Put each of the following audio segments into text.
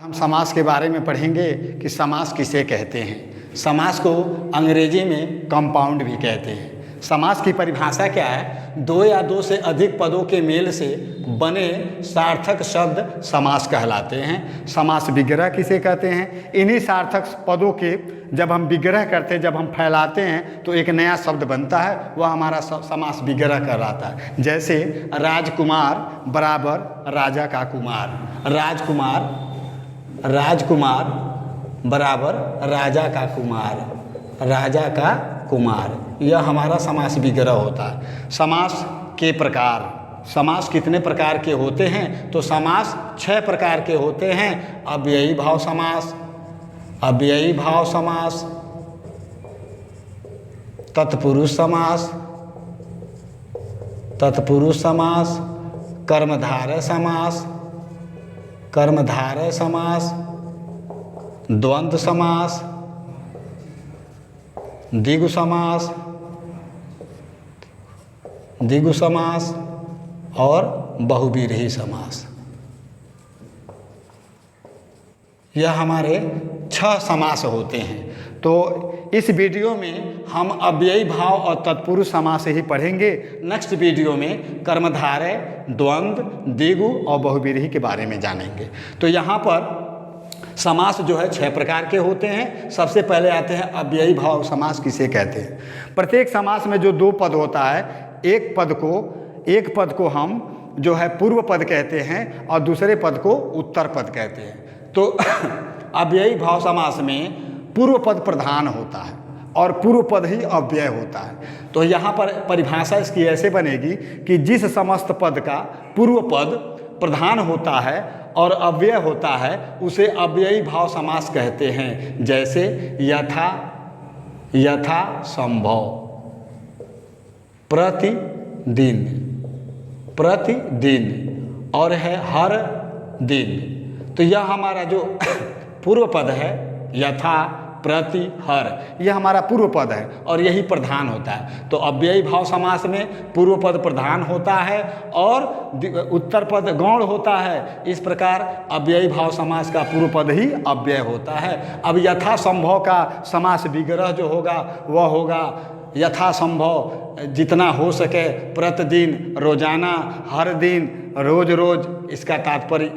हम समास के बारे में पढ़ेंगे कि समास किसे कहते हैं। समास को अंग्रेजी में कंपाउंड भी कहते हैं। समास की परिभाषा क्या है? दो या दो से अधिक पदों के मेल से बने सार्थक शब्द समास कहलाते हैं। समास विग्रह किसे कहते हैं? इन्हीं सार्थक पदों के जब हम विग्रह करते हैं, जब हम फैलाते हैं तो एक नया शब्द बनता है, वह हमारा समास विग्रह कहलाता है। जैसे राजकुमार बराबर राजा का कुमार, राजकुमार बराबर राजा का कुमार, राजा का कुमार, यह हमारा समास विग्रह होता है। समास के प्रकार, समास कितने प्रकार के होते हैं? तो समास 6 प्रकार के होते हैं। अव्ययी भाव समास, अव्ययी भाव समास, तत्पुरुष समास, तत्पुरुष समास, कर्मधारय समास, कर्मधारय समास, द्वंद्व समास, द्विगु समास, द्विगु समास और बहुव्रीहि समास। यह हमारे 6 समास होते हैं। तो इस वीडियो में हम अव्ययी भाव और तत्पुरुष समास ही पढ़ेंगे। नेक्स्ट वीडियो में कर्मधारय, द्वंद्व, द्विगु और बहुव्रीहि के बारे में जानेंगे। तो यहाँ पर समास जो है 6 प्रकार के होते हैं। सबसे पहले आते हैं अव्ययी भाव समास किसे कहते हैं। प्रत्येक समास में जो 2 पद होता है, एक पद को हम जो है पूर्व पद कहते हैं और दूसरे पद को उत्तर पद कहते हैं। तो अव्ययी भाव समास में पूर्व पद प्रधान होता है और पूर्व पद ही अव्यय होता है। तो यहाँ पर परिभाषा इसकी ऐसे बनेगी कि जिस समस्त पद का पूर्व पद प्रधान होता है और अव्यय होता है उसे अव्ययी भाव समास कहते हैं। जैसे यथा संभव, प्रतिदिन और है हर दिन। तो यह हमारा जो पूर्व पद है, यथा, प्रति, हर, यह हमारा पूर्व पद है और यही प्रधान होता है। तो अव्ययी भाव समास में पूर्व पद प्रधान होता है और उत्तर पद गौण होता है। इस प्रकार अव्ययी भाव समास का पूर्व पद ही अव्यय होता है। अब यथा संभव का समास विग्रह जो होगा वह होगा यथा संभव, जितना हो सके, प्रतिदिन, रोजाना, हर दिन, रोज रोज, इसका तात्पर्य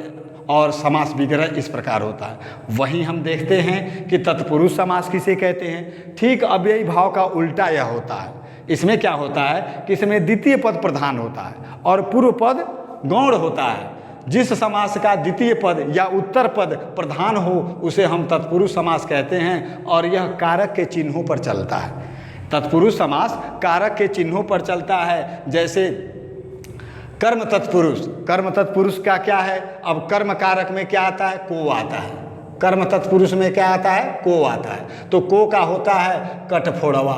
और समास विग्रह इस प्रकार होता है। वहीं हम देखते हैं कि तत्पुरुष समास किसे कहते हैं। ठीक अव्ययी भाव का उल्टा यह होता है। इसमें क्या होता है कि इसमें द्वितीय पद प्रधान होता है और पूर्व पद गौण होता है। जिस समास का द्वितीय पद या उत्तर पद प्रधान हो उसे हम तत्पुरुष समास कहते हैं और यह कारक के चिन्हों पर चलता है। तत्पुरुष समास कारक के चिन्हों पर चलता है। जैसे कर्म तत्पुरुष का क्या है? अब कर्म कारक में क्या आता है? को आता है। कर्म तत्पुरुष में क्या आता है? को आता है। तो को का होता है कठफोड़वा,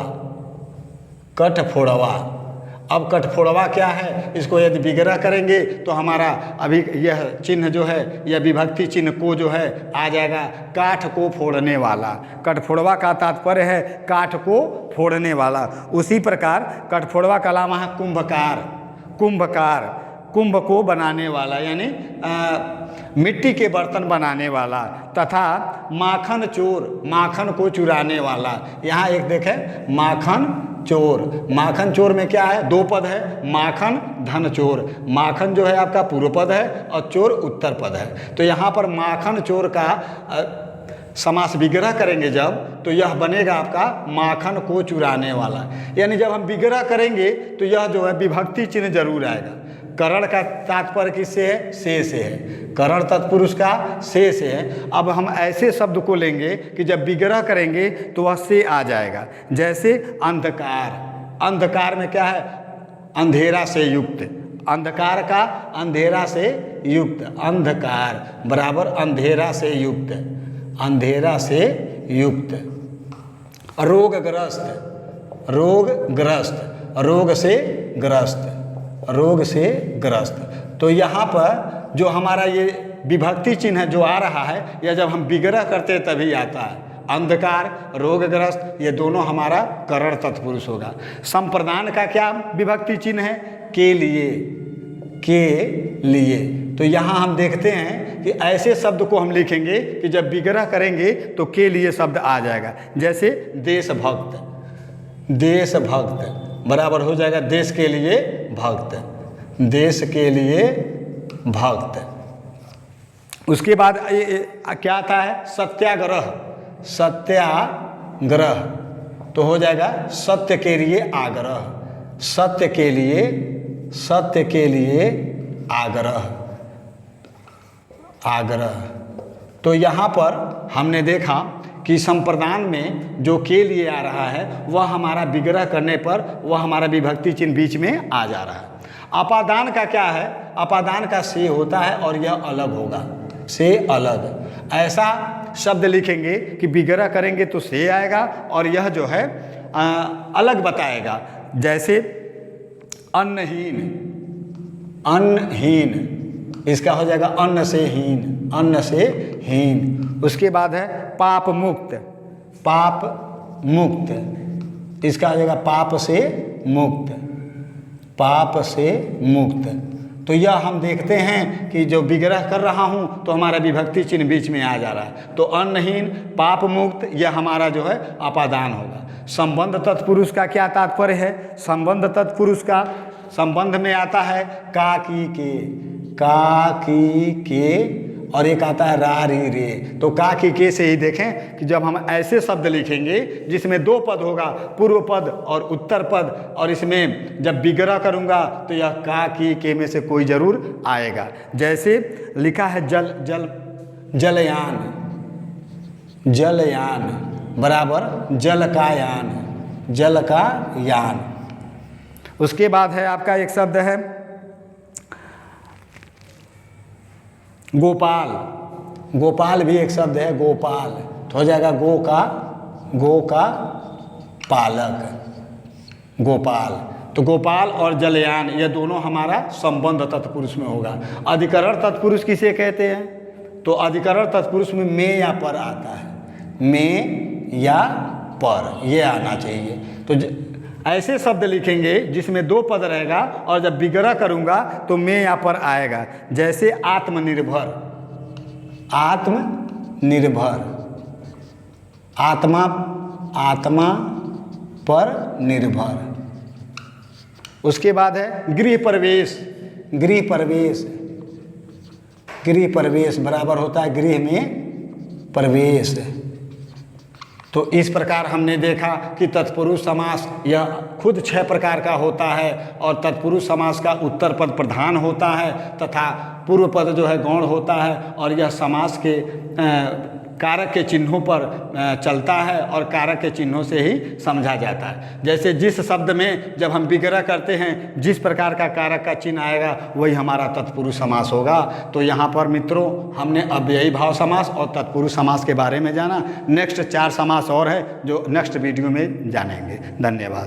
कठफोड़वा। अब कठफोड़वा क्या है? इसको यदि विग्रह करेंगे तो हमारा अभी यह चिन्ह जो है, यह विभक्ति चिन्ह को जो है आ जाएगा काठ को फोड़ने वाला। कठफोड़वा का तात्पर्य है काठ को फोड़ने वाला। उसी प्रकार कठफोड़वा का अलावा है कुंभकार, कुंभ को बनाने वाला यानी मिट्टी के बर्तन बनाने वाला। तथा माखन चोर, माखन को चुराने वाला। यहाँ एक देखें माखन चोर में क्या है? 2 पद है, माखन धन चोर। माखन जो है आपका पूर्व पद है और चोर उत्तर पद है। तो यहाँ पर माखन चोर का समास विग्रह करेंगे जब, तो यह बनेगा आपका माखन को चुराने वाला। यानी जब हम विग्रह करेंगे तो यह जो है विभक्ति चिन्ह जरूर आएगा। करण का तात्पर्य किससे है? से है। करण तत्पुरुष का से है। अब हम ऐसे शब्द को लेंगे कि जब विग्रह करेंगे तो वह से आ जाएगा। जैसे अंधकार, अंधकार में क्या है? अंधेरा से युक्त। अंधकार का अंधेरा से युक्त, अंधकार बराबर अंधेरा से युक्त, अंधेरा से युक्त। रोगग्रस्त, रोग से ग्रस्त। तो यहाँ पर जो हमारा ये विभक्ति चिन्ह जो आ रहा है, यह जब हम विग्रह करते हैं तभी आता है। अंधकार, रोगग्रस्त, ये दोनों हमारा करण तत्पुरुष होगा। संप्रदान का क्या विभक्ति चिन्ह है? के लिए। तो यहाँ हम देखते हैं कि ऐसे शब्द को हम लिखेंगे कि जब विग्रह करेंगे तो के लिए शब्द आ जाएगा। जैसे देशभक्त, देशभक्त बराबर हो जाएगा देश के लिए भक्त, देश के लिए भक्त। उसके बाद क्या आता है, सत्याग्रह, सत्याग्रह तो हो जाएगा सत्य के लिए आग्रह, सत्य के लिए, सत्य के लिए आग्रह, आग्रह। तो यहाँ पर हमने देखा कि संप्रदान में जो के लिए आ रहा है वह हमारा विग्रह करने पर वह हमारा विभक्ति चिन्ह बीच में आ जा रहा है। अपादान का क्या है, अपादान का से होता है और यह अलग होगा, से अलग। ऐसा शब्द लिखेंगे कि विग्रह करेंगे तो से आएगा और यह जो है अलग बताएगा। जैसे अन्नहीन, अन्नहीन इसका हो जाएगा अन्न से हीन, अन्न से हीन। उसके बाद है पाप मुक्त, पाप मुक्त इसका हो जाएगा पाप से मुक्त, पाप से मुक्त। तो यह हम देखते हैं कि जो विग्रह कर रहा हूँ तो हमारा विभक्ति चिन्ह बीच में आ जा रहा है। तो अन्नहीन, पाप मुक्त यह हमारा जो है अपादान होगा। संबंध तत्पुरुष का क्या तात्पर्य है, संबंध तत्पुरुष का संबंध में आता है का की के, का की के और एक आता है रा री रे। तो का की के से ही देखें कि जब हम ऐसे शब्द लिखेंगे जिसमें दो पद होगा, पूर्व पद और उत्तर पद, और इसमें जब विग्रह करूँगा तो यह का की के में से कोई जरूर आएगा। जैसे लिखा है जल, जल, जलयान, जलयान बराबर जल का यान, जल का यान। उसके बाद है आपका एक शब्द है गोपाल, गोपाल भी एक शब्द है, गोपाल तो हो जाएगा गो का पालक, गोपाल। तो गोपाल और जलयान ये दोनों हमारा संबंध तत्पुरुष में होगा। अधिकरण तत्पुरुष किसे कहते हैं, तो अधिकरण तत्पुरुष में या पर आता है, में या पर ये आना चाहिए। तो ऐसे शब्द लिखेंगे जिसमें दो पद रहेगा और जब विग्रह करूँगा तो में या पर आएगा। जैसे आत्मनिर्भर, आत्मनिर्भर, आत्मा, आत्मा पर निर्भर। उसके बाद है गृह प्रवेश, गृह प्रवेश, गृह प्रवेश बराबर होता है गृह में प्रवेश। तो इस प्रकार हमने देखा कि तत्पुरुष समास यह खुद 6 प्रकार का होता है और तत्पुरुष समास का उत्तर पद प्रधान होता है तथा पूर्व पद जो है गौण होता है और यह समास के कारक के चिन्हों पर चलता है और कारक के चिन्हों से ही समझा जाता है। जैसे जिस शब्द में जब हम विग्रह करते हैं जिस प्रकार का कारक का चिन्ह आएगा वही हमारा तत्पुरुष समास होगा। तो यहाँ पर मित्रों हमने अव्ययी भाव समास और तत्पुरुष समास के बारे में जाना। नेक्स्ट 4 समास और है जो नेक्स्ट वीडियो में जानेंगे। धन्यवाद।